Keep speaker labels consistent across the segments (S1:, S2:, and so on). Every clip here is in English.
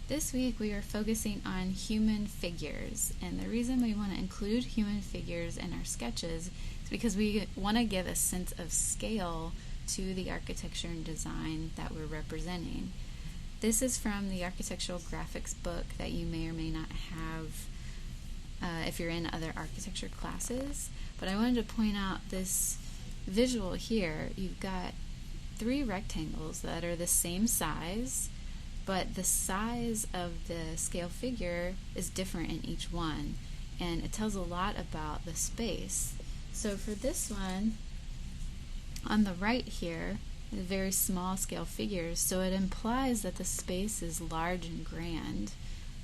S1: This week we are focusing on human figures, and the reason we want to include human figures in our sketches is because we want to give a sense of scale to the architecture and design that we're representing. This is from the architectural graphics book that you may or may not have if you're in other architecture classes, but I wanted to point out this visual here. You've got 3 rectangles that are the same size, but the size of the scale figure is different in each one, and it tells a lot about the space. So for this one, on the right here, the very small scale figures, so it implies that the space is large and grand,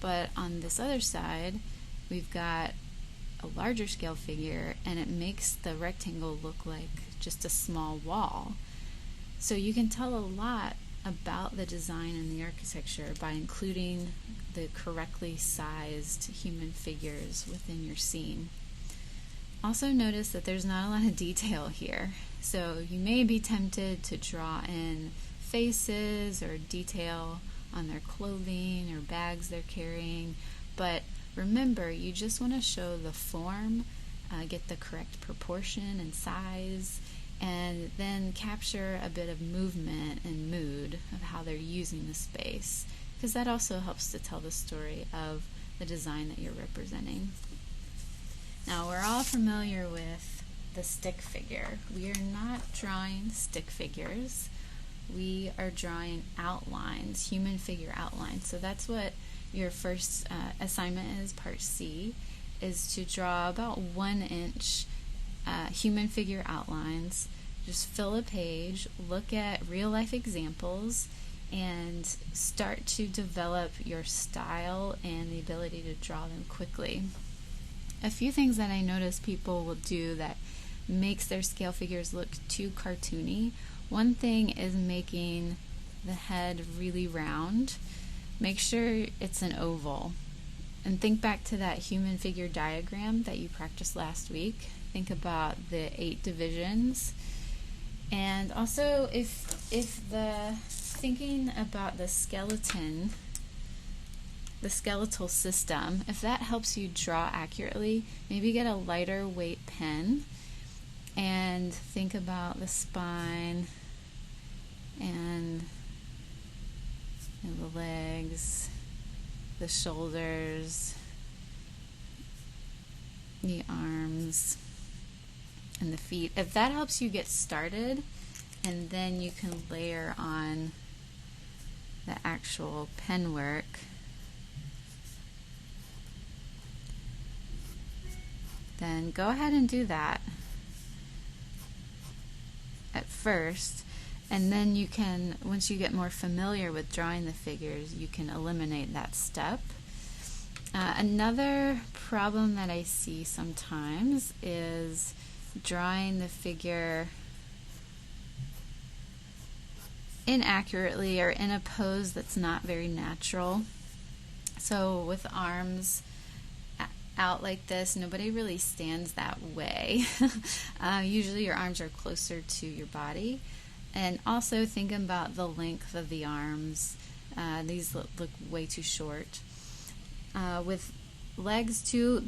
S1: but on this other side, we've got a larger scale figure, and it makes the rectangle look like just a small wall. So you can tell a lot about the design and the architecture by including the correctly sized human figures within your scene. Also notice that there's not a lot of detail here, so you may be tempted to draw in faces or detail on their clothing or bags they're carrying, but remember, you just want to show the form, get the correct proportion and size, and then capture a bit of movement and mood of how they're using the space, because that also helps to tell the story of the design that you're representing. Now, we're all familiar with the stick figure. We are not drawing stick figures. We are drawing outlines, human figure outlines. So that's what your first assignment is, part C, is to draw about 1 inch human figure outlines. Just fill a page, look at real life examples, and start to develop your style and the ability to draw them quickly. A few things that I notice people will do that makes their scale figures look too cartoony. One thing is making the head really round. Make sure it's an oval. And think back to that human figure diagram that you practiced last week. Think about the 8 divisions. And also, if the thinking about the skeleton, the skeletal system, if that helps you draw accurately, maybe get a lighter weight pen and think about the spine and the legs, the shoulders, the arms, and the feet. If that helps you get started, and then you can layer on the actual pen work, then go ahead and do that at first, and then you can, once you get more familiar with drawing the figures, you can eliminate that step. Another problem that I see sometimes is drawing the figure inaccurately or in a pose that's not very natural. So with arms out like this, nobody really stands that way. Usually your arms are closer to your body. And also think about the length of the arms. These look way too short. With legs too,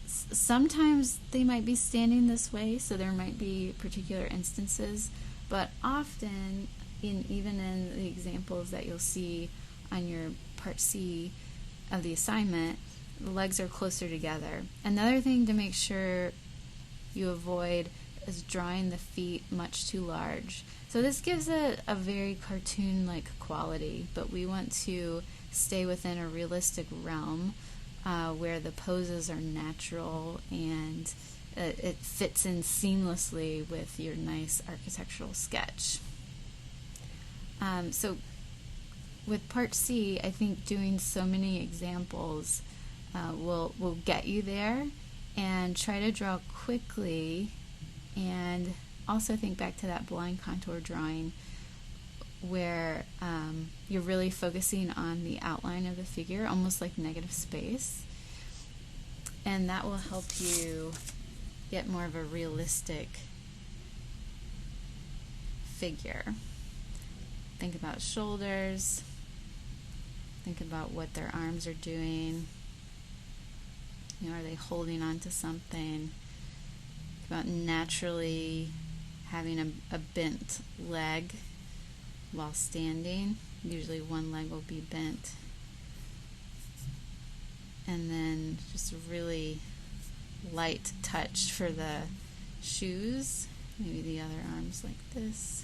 S1: sometimes they might be standing this way, so there might be particular instances, but often, even in the examples that you'll see on your part C of the assignment, the legs are closer together. Another thing to make sure you avoid is drawing the feet much too large. So this gives it a very cartoon-like quality, but we want to stay within a realistic realm where the poses are natural and it fits in seamlessly with your nice architectural sketch. So with part C, I think doing so many examples will get you there, and try to draw quickly, and also think back to that blind contour drawing where you're really focusing on the outline of the figure, almost like negative space, and that will help you get more of a realistic figure. Think about shoulders, Think about what their arms are doing. Are they holding on to something? Think about naturally having a bent leg while standing. Usually one leg will be bent. And then just a really light touch for the shoes. Maybe the other arm's like this.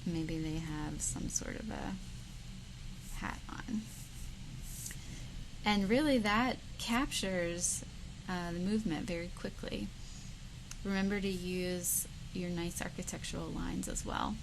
S1: Maybe they have some sort of a hat on. And really that captures the movement very quickly. Remember to use your nice architectural lines as well.